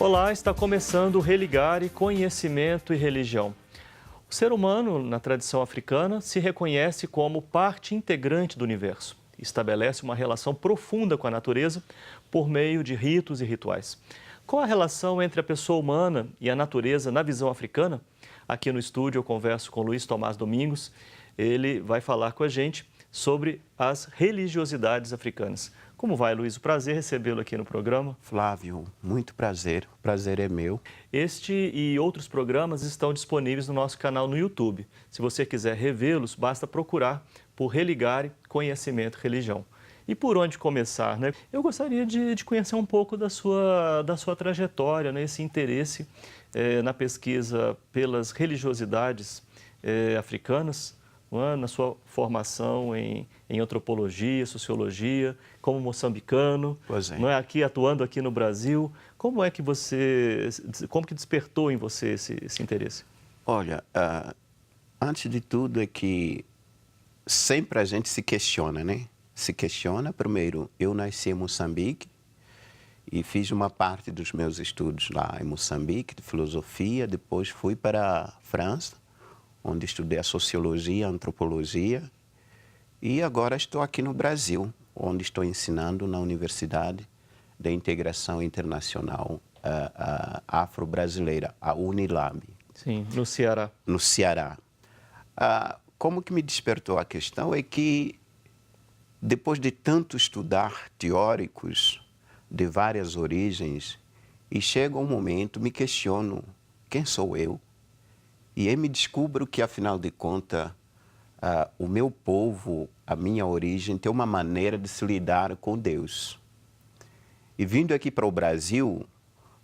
Olá, está começando o Religare Conhecimento e Religião. O ser humano, na tradição africana, se reconhece como parte integrante do universo. Estabelece uma relação profunda com a natureza por meio de ritos e rituais. Qual a relação entre a pessoa humana e a natureza na visão africana? Aqui no estúdio eu converso com Luiz Tomás Domingos. Ele vai falar com a gente sobre as religiosidades africanas. Como vai, Luiz? Prazer recebê-lo aqui no programa. Flávio, muito prazer. O prazer é meu. Este e outros programas estão disponíveis no nosso canal no YouTube. Se você quiser revê-los, basta procurar por Religare Conhecimento e Religião. E por onde começar, né? Eu gostaria de conhecer um pouco da sua trajetória, né? Esse interesse na pesquisa pelas religiosidades africanas, na sua formação em antropologia, sociologia, como moçambicano, não é, aqui atuando aqui no Brasil. Como que despertou em você esse interesse? Olha, antes de tudo é que sempre a gente se questiona, né? Se questiona, primeiro, eu nasci em Moçambique e fiz uma parte dos meus estudos lá em Moçambique, de filosofia, depois fui para a França, onde estudei a sociologia, a antropologia, e agora estou aqui no Brasil, onde estou ensinando na Universidade de Integração Internacional Afro-Brasileira, a Unilab. Sim, no Ceará. No Ceará. Como que me despertou a questão é que, depois de tanto estudar teóricos de várias origens, e chega um momento, me questiono, quem sou eu? E aí me descubro que, afinal de contas, o meu povo, a minha origem, tem uma maneira de se lidar com Deus. E vindo aqui para o Brasil,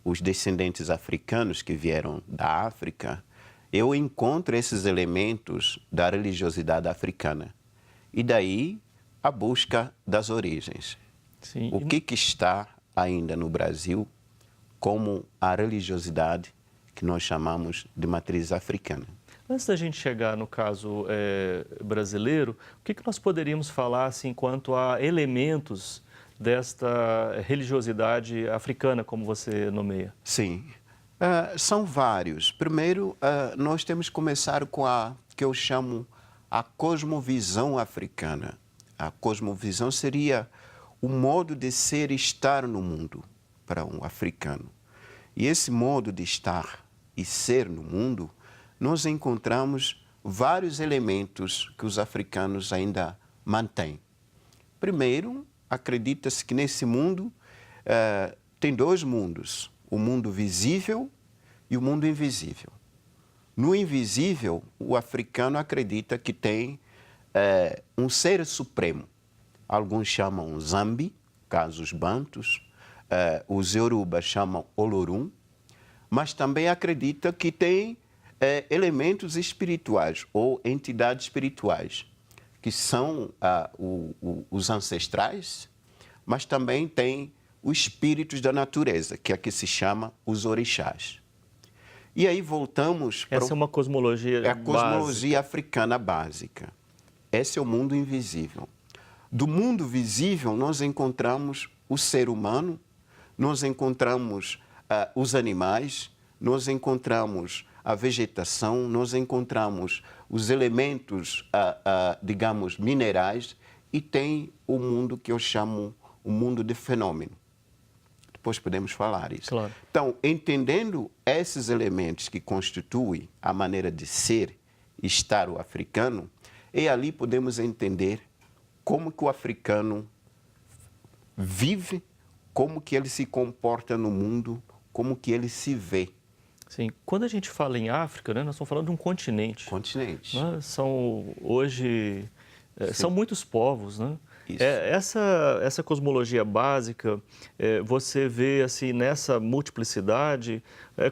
os descendentes africanos que vieram da África, eu encontro esses elementos da religiosidade africana. E daí a busca das origens. Sim. O que está ainda no Brasil como a religiosidade que nós chamamos de matriz africana. Antes da gente chegar no caso brasileiro, o que nós poderíamos falar assim, quanto a elementos desta religiosidade africana, como você nomeia? Sim, são vários. Primeiro, nós temos que começar com a que eu chamo a cosmovisão africana. A cosmovisão seria o modo de ser e estar no mundo para um africano. E esse modo de estar e ser no mundo, nós encontramos vários elementos que os africanos ainda mantêm. Primeiro, acredita-se que nesse mundo tem dois mundos, o mundo visível e o mundo invisível. No invisível, o africano acredita que tem um ser supremo. Alguns chamam Zambi, caso os bantus, os Yorubas chamam Olorum, mas também acredita que tem elementos espirituais ou entidades espirituais, que são os ancestrais, mas também tem os espíritos da natureza, que aqui se chama os orixás. E aí voltamos... Essa é uma cosmologia básica. É a cosmologia africana básica. Esse é o mundo invisível. Do mundo visível, nós encontramos o ser humano, nós encontramos os animais, nós encontramos a vegetação, nós encontramos os elementos, digamos, minerais, e tem o mundo que eu chamo o mundo de fenômeno. Depois podemos falar isso. Claro. Então, entendendo esses elementos que constituem a maneira de ser e estar o africano, e ali podemos entender como que o africano vive, como que ele se comporta no mundo, como que ele se vê. Sim. Quando a gente fala em África, né, nós estamos falando de um continente. Continente. Né? São muitos povos, né? Essa cosmologia básica, você vê assim, nessa multiplicidade,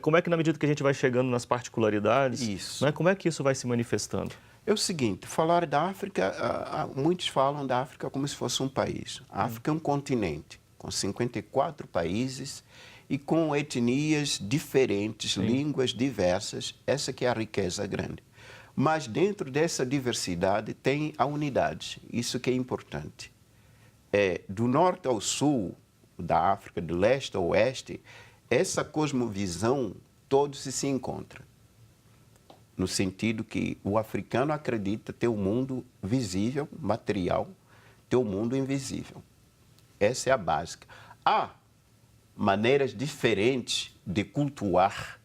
como é que na medida que a gente vai chegando nas particularidades, isso. Né, como é que isso vai se manifestando? É o seguinte, falar da África, muitos falam da África como se fosse um país. A África é um continente, com 54 países e com etnias diferentes, Sim. línguas diversas, essa que é a riqueza grande. Mas dentro dessa diversidade tem a unidade, isso que é importante. Do norte ao sul da África, do leste ao oeste, essa cosmovisão, todos se encontram. No sentido que o africano acredita ter o mundo visível, material, ter o mundo invisível. Essa é a básica. Há maneiras diferentes de cultuar,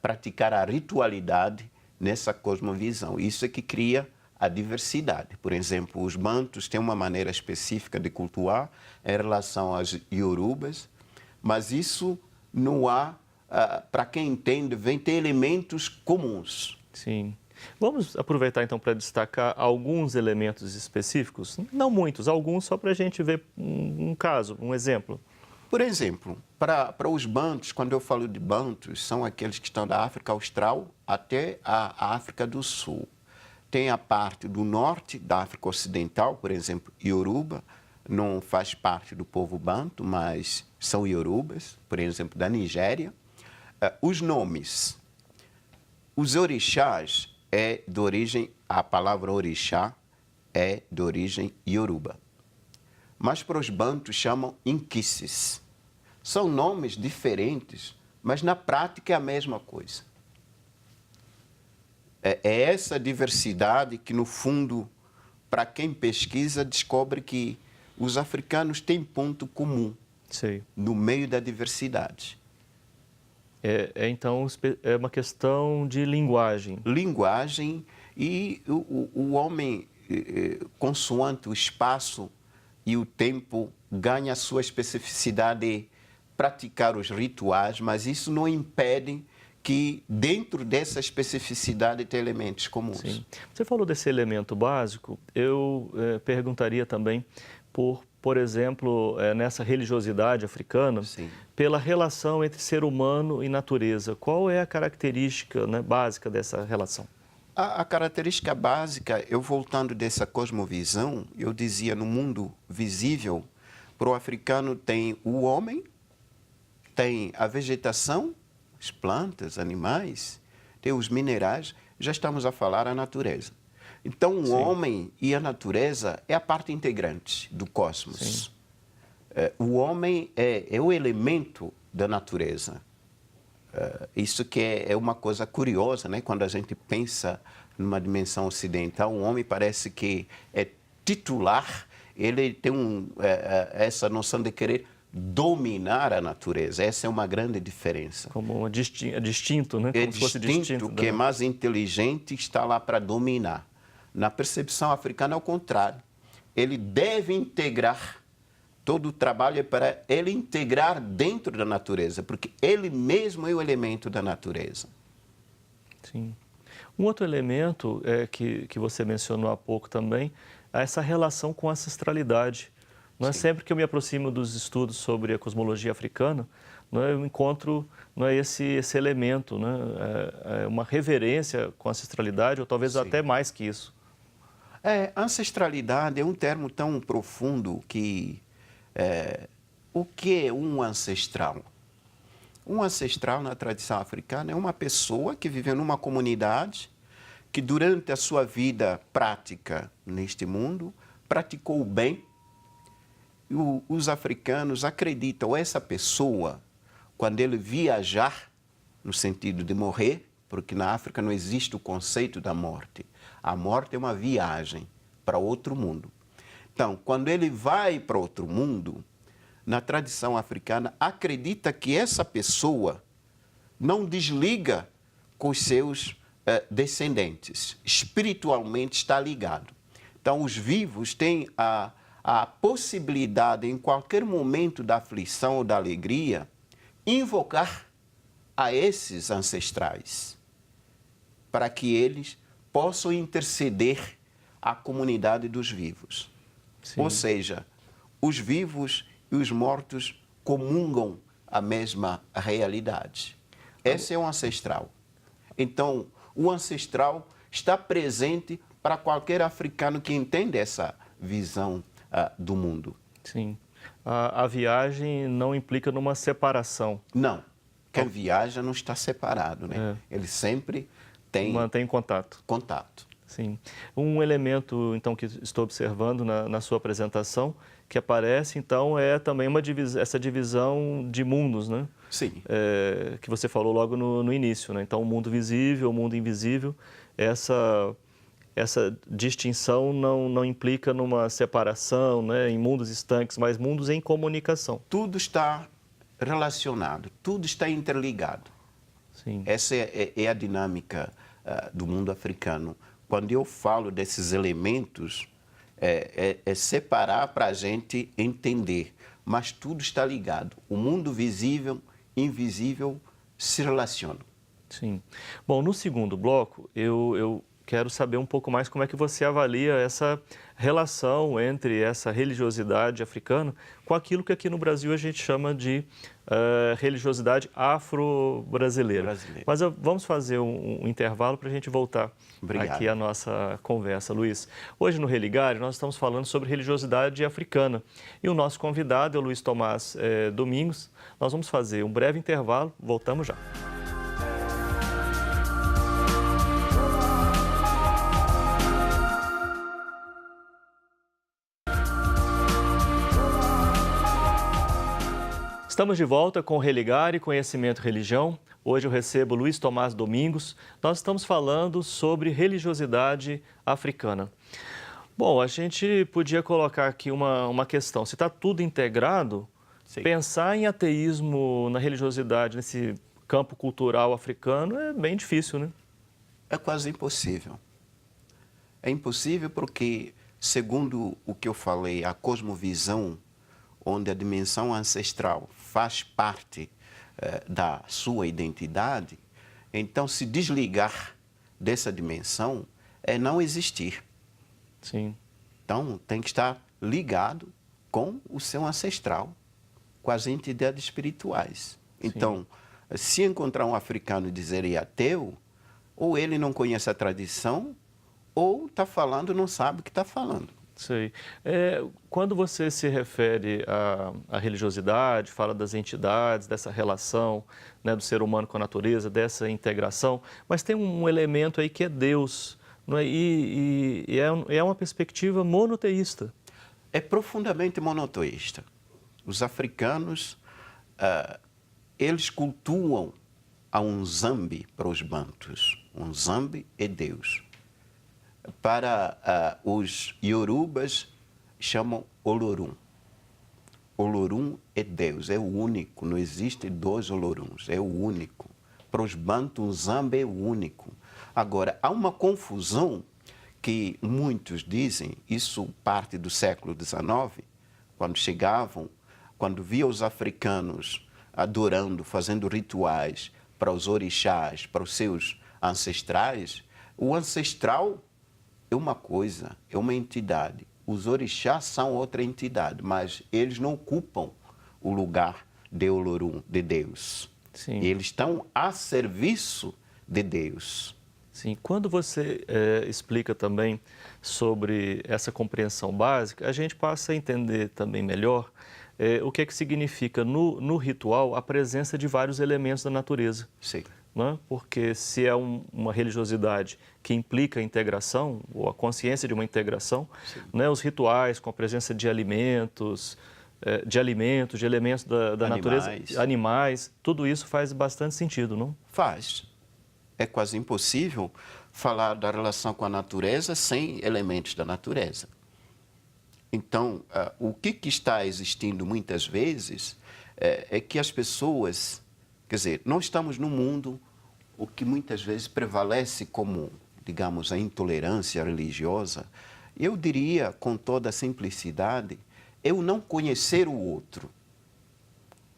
praticar a ritualidade nessa cosmovisão. Isso é que cria a diversidade. Por exemplo, os bantus têm uma maneira específica de cultuar em relação aos iorubas, mas isso não há, para quem entende, vem ter elementos comuns. Sim. Vamos aproveitar então para destacar alguns elementos específicos, não muitos, alguns só para a gente ver um caso, um exemplo. Por exemplo, para os bantus, quando eu falo de bantus, são aqueles que estão da África Austral até a África do Sul. Tem a parte do norte da África Ocidental, por exemplo, Yoruba, não faz parte do povo banto, mas são Yorubas, por exemplo, da Nigéria. Os nomes, os orixás é de origem, a palavra orixá é de origem Yoruba. Mas para os bantos chamam inquices. São nomes diferentes, mas na prática é a mesma coisa. É essa diversidade que, no fundo, para quem pesquisa, descobre que os africanos têm ponto comum. Sim. No meio da diversidade. Então, é uma questão de linguagem. Linguagem e o homem, consoante o espaço e o tempo, ganha a sua especificidade de praticar os rituais, mas isso não impede que dentro dessa especificidade tem elementos comuns. Sim. Você falou desse elemento básico, eu perguntaria também por exemplo, nessa religiosidade africana, Sim. pela relação entre ser humano e natureza. Qual é a característica, né, básica dessa relação? A característica básica, eu voltando dessa cosmovisão, eu dizia no mundo visível, para o africano tem o homem, tem a vegetação, as plantas, animais, tem os minerais, já estamos a falar a natureza. Então, o homem e a natureza é a parte integrante do cosmos. O homem é o elemento da natureza. Isso que é uma coisa curiosa, né? Quando a gente pensa numa dimensão ocidental, o homem parece que é titular, ele tem essa noção de querer dominar a natureza. Essa é uma grande diferença. Como distinto, né? Como se fosse distinto, que é mais inteligente, está lá para dominar. Na percepção africana, ao contrário. Ele deve integrar, todo o trabalho é para ele integrar dentro da natureza, porque ele mesmo é o elemento da natureza. Sim. Um outro elemento que você mencionou há pouco também é essa relação com a ancestralidade. Não é sempre que eu me aproximo dos estudos sobre a cosmologia africana, eu encontro esse elemento, uma reverência com a ancestralidade, ou talvez até mais que isso. Ancestralidade é um termo tão profundo que... o que é um ancestral? Um ancestral, na tradição africana, é uma pessoa que viveu numa comunidade que, durante a sua vida prática neste mundo, praticou o bem. E os africanos acreditam essa pessoa, quando ele viajar, no sentido de morrer, porque na África não existe o conceito da morte. A morte é uma viagem para outro mundo. Então, quando ele vai para outro mundo, na tradição africana, acredita que essa pessoa não desliga com os seus descendentes. Espiritualmente está ligado. Então, os vivos têm a possibilidade, em qualquer momento da aflição ou da alegria, invocar a esses ancestrais, para que eles possam interceder à comunidade dos vivos. Sim. Ou seja, os vivos e os mortos comungam a mesma realidade. Esse é o ancestral. Então, o ancestral está presente para qualquer africano que entende essa visão do mundo. Sim. A viagem não implica numa separação. Não. Quem viaja não está separado, né? Ele sempre mantém contato. Contato. Sim. Um elemento, então, que estou observando na sua apresentação, que aparece, então, é também essa divisão de mundos, né? Sim. Que você falou logo no início, né? Então, o mundo visível, o mundo invisível, essa distinção não implica numa separação, né, em mundos estanques, mas mundos em comunicação. Tudo está relacionado, tudo está interligado. Sim. Essa é a dinâmica do mundo africano. Quando eu falo desses elementos, é separar para a gente entender, mas tudo está ligado. O mundo visível, invisível se relacionam. Sim. Bom, no segundo bloco, eu quero saber um pouco mais como é que você avalia essa relação entre essa religiosidade africana com aquilo que aqui no Brasil a gente chama de religiosidade afro-brasileira. Mas vamos fazer um intervalo para a gente voltar aqui à nossa conversa, Luiz. Hoje no Religare nós estamos falando sobre religiosidade africana e o nosso convidado é o Luiz Tomás Domingos. Nós vamos fazer um breve intervalo, voltamos já. Estamos de volta com o Religare Conhecimento e Religião. Hoje eu recebo Luiz Tomás Domingos. Nós estamos falando sobre religiosidade africana. Bom, a gente podia colocar aqui uma questão. Se está tudo integrado, sim, pensar em ateísmo na religiosidade, nesse campo cultural africano, é bem difícil, né? É quase impossível. É impossível porque, segundo o que eu falei, a cosmovisão, onde a dimensão ancestral faz parte da sua identidade, então se desligar dessa dimensão é não existir. Sim. Então tem que estar ligado com o seu ancestral, com as entidades espirituais. Então, se encontrar um africano e dizer ele é ateu, ou ele não conhece a tradição, ou está falando não sabe o que está falando. Sei. Quando você se refere à religiosidade, fala das entidades, dessa relação, né, do ser humano com a natureza, dessa integração, mas tem um elemento aí que é Deus, não é? E é uma perspectiva monoteísta. É profundamente monoteísta. Os africanos, eles cultuam a Nzambi para os bantus. Nzambi é Deus. Para os iorubas, chamam Olorum. Olorum é Deus, é o único, não existe dois Oloruns, é o único. Para os bantus, Nzambi é o único. Agora, há uma confusão que muitos dizem, isso parte do século XIX, quando via os africanos adorando, fazendo rituais para os orixás, para os seus ancestrais, o ancestral é uma coisa, é uma entidade. Os orixás são outra entidade, mas eles não ocupam o lugar de Olorum, de Deus. Sim. Eles estão a serviço de Deus. Sim. Quando você explica também sobre essa compreensão básica, a gente passa a entender também melhor o que é que significa no ritual a presença de vários elementos da natureza. Sim. Né? Porque se é uma religiosidade que implica a integração, ou a consciência de uma integração, né? Os rituais com a presença de alimentos, de elementos da natureza, animais, tudo isso faz bastante sentido, não? Faz. É quase impossível falar da relação com a natureza sem elementos da natureza. Então, o que está existindo muitas vezes é que as pessoas... Quer dizer, nós estamos num mundo o que muitas vezes prevalece como, digamos, a intolerância religiosa. Eu diria, com toda a simplicidade, é o não conhecer o outro.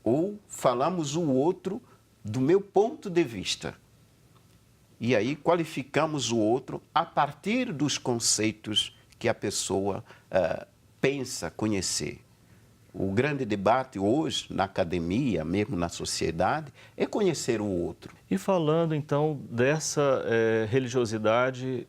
Ou falamos o outro do meu ponto de vista. E aí qualificamos o outro a partir dos conceitos que a pessoa pensa conhecer. O grande debate hoje, na academia, mesmo na sociedade, é conhecer o outro. E falando, então, dessa religiosidade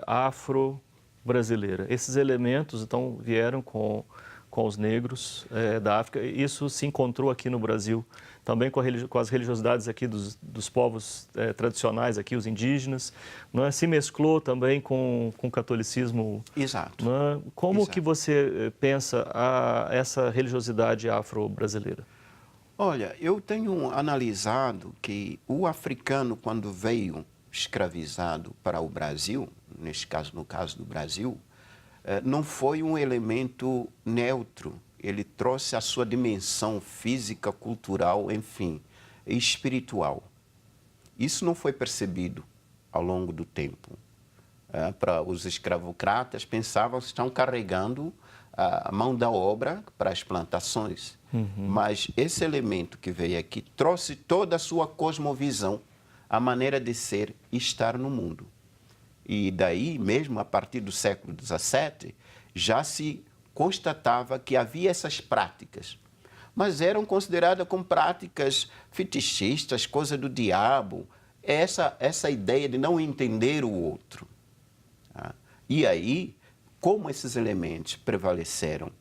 afro-brasileira, esses elementos, então, vieram com os negros da África. Isso se encontrou aqui no Brasil também com as religiosidades aqui dos povos tradicionais aqui, os indígenas, não é? Se mesclou também com o catolicismo. Exato. Não é? Como Exato. que você pensa essa religiosidade afro-brasileira? Olha, eu tenho analisado que o africano, quando veio escravizado para o Brasil, no caso do Brasil, não foi um elemento neutro. Ele trouxe a sua dimensão física, cultural, enfim, espiritual. Isso não foi percebido ao longo do tempo. Para os escravocratas, pensavam que estão carregando a mão da obra para as plantações. Mas esse elemento que veio aqui trouxe toda a sua cosmovisão, a maneira de ser e estar no mundo. E daí, mesmo a partir do século XVII, já se constatava que havia essas práticas, mas eram consideradas como práticas fetichistas, coisa do diabo, essa ideia de não entender o outro. E aí, como esses elementos prevaleceram,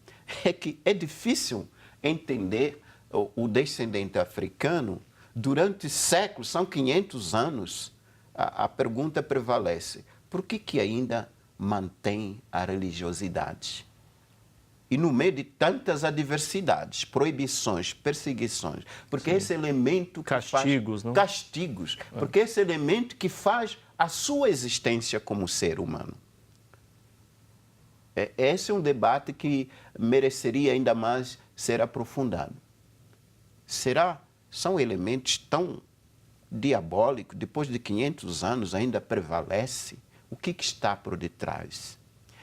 é que é difícil entender o descendente africano durante séculos, são 500 anos, a pergunta prevalece: por que ainda mantém a religiosidade? E no meio de tantas adversidades, proibições, perseguições, porque esse elemento que castigos, não? Castigos, porque esse elemento que faz a sua existência como ser humano. Esse é um debate que mereceria ainda mais ser aprofundado. São elementos tão diabólicos, depois de 500 anos ainda prevalece? O que está por detrás?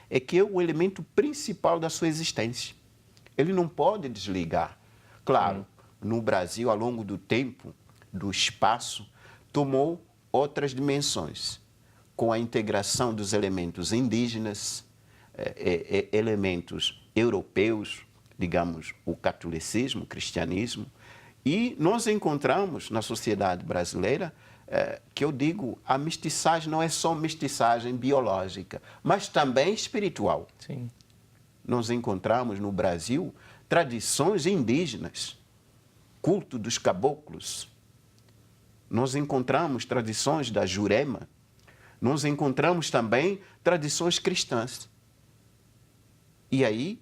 É que é o elemento principal da sua existência. Ele não pode desligar. Claro, no Brasil, ao longo do tempo, do espaço, tomou outras dimensões, com a integração dos elementos indígenas, elementos europeus, digamos, o catolicismo, o cristianismo, e nós encontramos na sociedade brasileira que eu digo, a mestiçagem não é só mestiçagem biológica, mas também espiritual. Sim. Nós encontramos no Brasil tradições indígenas, culto dos caboclos. Nós encontramos tradições da Jurema. Nós encontramos também tradições cristãs. E aí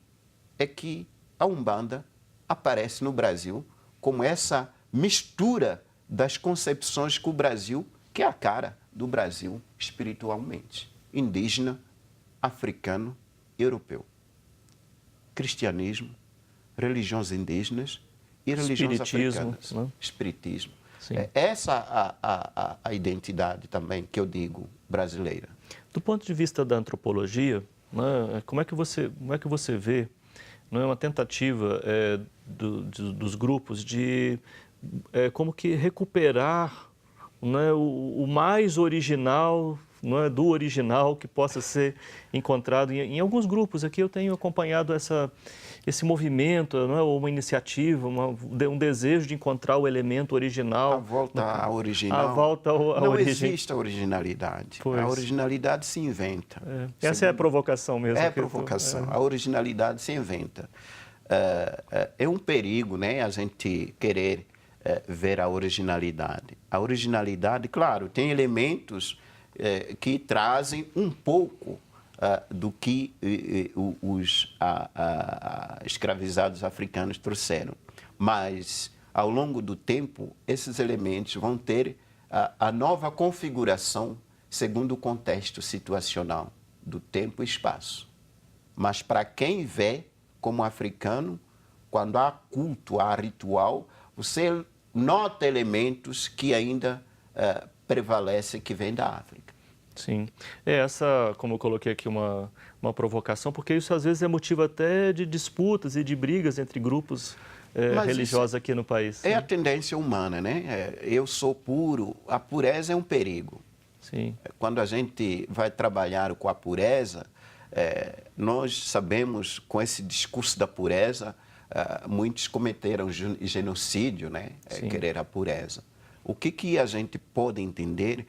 é que a Umbanda aparece no Brasil como essa mistura das concepções que o Brasil, que é a cara do Brasil espiritualmente, indígena, africano, europeu. Cristianismo, religiões indígenas e religiões africanas. Né? Espiritismo. Sim. É essa a identidade também que eu digo brasileira. Do ponto de vista da antropologia, né, como é que você vê, não é uma tentativa dos grupos de como que recuperar, né, o mais original, não é, do original que possa ser encontrado em alguns grupos. Aqui eu tenho acompanhado esse movimento, não é, uma iniciativa, um desejo de encontrar o elemento original. A volta ao original. A volta à não origem. Existe a originalidade. Pois. A originalidade se inventa. Essa é a provocação mesmo. É a provocação. A originalidade se inventa. É um perigo, né, a gente querer ver a originalidade. A originalidade, claro, tem elementos que trazem um pouco do que os escravizados africanos trouxeram. Mas, ao longo do tempo, esses elementos vão ter a nova configuração segundo o contexto situacional do tempo e espaço. Mas, para quem vê como africano, quando há culto, há ritual, você nota elementos que ainda prevalecem, que vêm da África. Sim. Essa, como eu coloquei aqui, uma provocação, porque isso às vezes é motivo até de disputas e de brigas entre grupos religiosos aqui no país. É a tendência humana, né? Eu sou puro, a pureza é um perigo. Sim. Quando a gente vai trabalhar com a pureza, nós sabemos, com esse discurso da pureza, muitos cometeram genocídio, né? Querer a pureza. O que a gente pode entender?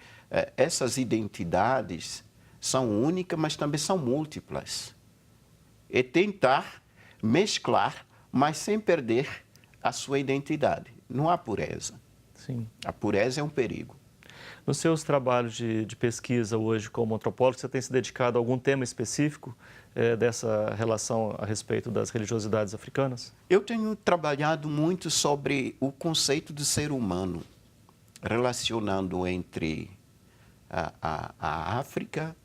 Essas identidades são únicas, mas também são múltiplas. É tentar mesclar, mas sem perder a sua identidade. não há pureza. Sim. A pureza é um perigo. Nos seus trabalhos de pesquisa hoje como antropólogo, você tem se dedicado a algum tema específico dessa relação a respeito das religiosidades africanas? Eu tenho trabalhado muito sobre o conceito de ser humano, relacionando entre a África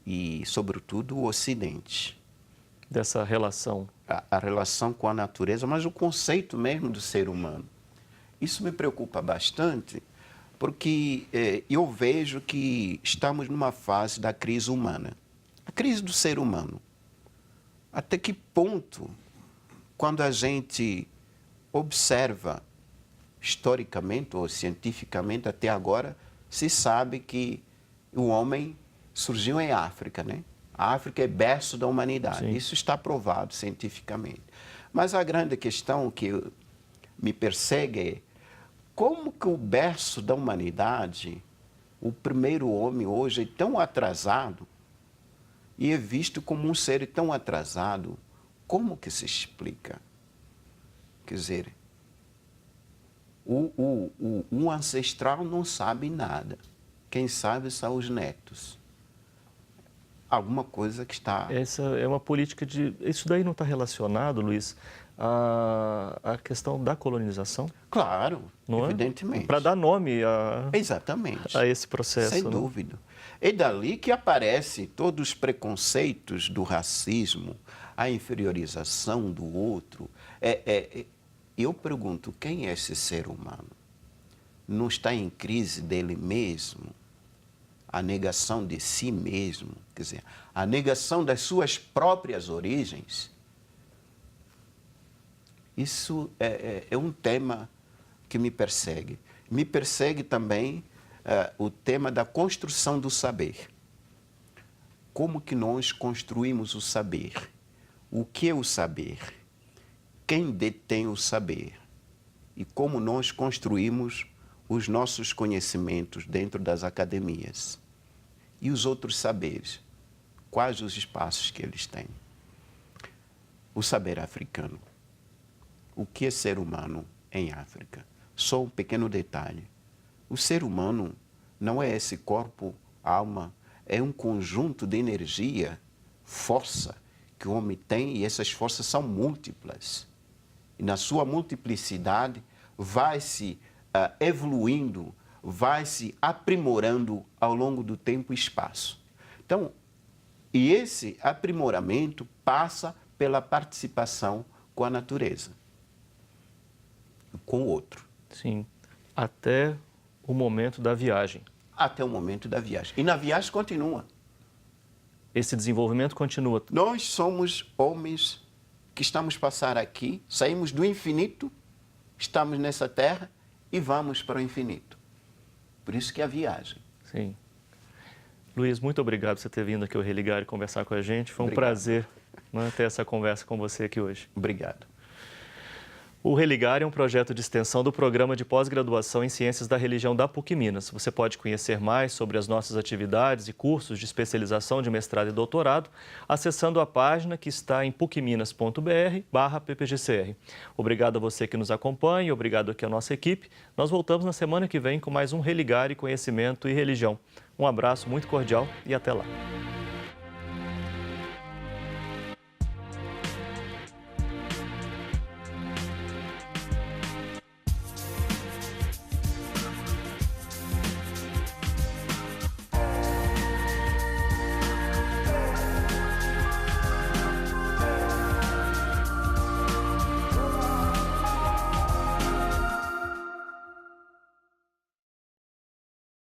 e, sobretudo, o Ocidente. Dessa relação. A relação com a natureza, mas o conceito mesmo do ser humano. Isso me preocupa bastante, porque eu vejo que estamos numa fase da crise humana. A crise do ser humano. Até que ponto, quando a gente observa historicamente ou cientificamente até agora, se sabe que o homem surgiu em África, né? A África é berço da humanidade. Sim. Isso está provado cientificamente. Mas a grande questão que me persegue é como que o berço da humanidade, o primeiro homem hoje, é tão atrasado e é visto como um ser tão atrasado. Como que se explica? Quer dizer, o ancestral não sabe nada. Quem sabe são os netos. Alguma coisa que está... Essa é uma política de... Isso daí não está relacionado, Luiz, à questão da colonização? Claro, não evidentemente. Para dar nome Exatamente. a esse processo. Sem dúvida. É dali que aparecem todos os preconceitos do racismo, a inferiorização do outro. Eu pergunto, quem é esse ser humano? Não está em crise dele mesmo? A negação de si mesmo, quer dizer, a negação das suas próprias origens? Isso é um tema que me persegue. Me persegue também o tema da construção do saber. Como que nós construímos o saber? O que é o saber? Quem detém o saber? E como nós construímos os nossos conhecimentos dentro das academias? E os outros saberes? Quais os espaços que eles têm? O saber africano. O que é ser humano em África? Só um pequeno detalhe. O ser humano não é esse corpo, alma, é um conjunto de energia, força que o homem tem, e essas forças são múltiplas. E na sua multiplicidade vai se evoluindo, vai se aprimorando ao longo do tempo e espaço. Então, e esse aprimoramento passa pela participação com a natureza, com o outro. Sim, até o momento da viagem. Até o momento da viagem. E na viagem continua. Esse desenvolvimento continua. Nós somos homens que estamos a passar aqui, saímos do infinito, estamos nessa terra e vamos para o infinito. Por isso que é a viagem. Sim. Luiz, muito obrigado por você ter vindo aqui ao Religar e conversar com a gente. Foi um Obrigado. prazer, né, ter essa conversa com você aqui hoje. Obrigado. O Religar é um projeto de extensão do Programa de Pós-Graduação em Ciências da Religião da PUC Minas. Você pode conhecer mais sobre as nossas atividades e cursos de especialização de mestrado e doutorado acessando a página que está em pucminas.br/ppgcr. Obrigado a você que nos acompanha, obrigado aqui à nossa equipe. Nós voltamos na semana que vem com mais um Religar e Conhecimento e Religião. Um abraço muito cordial e até lá.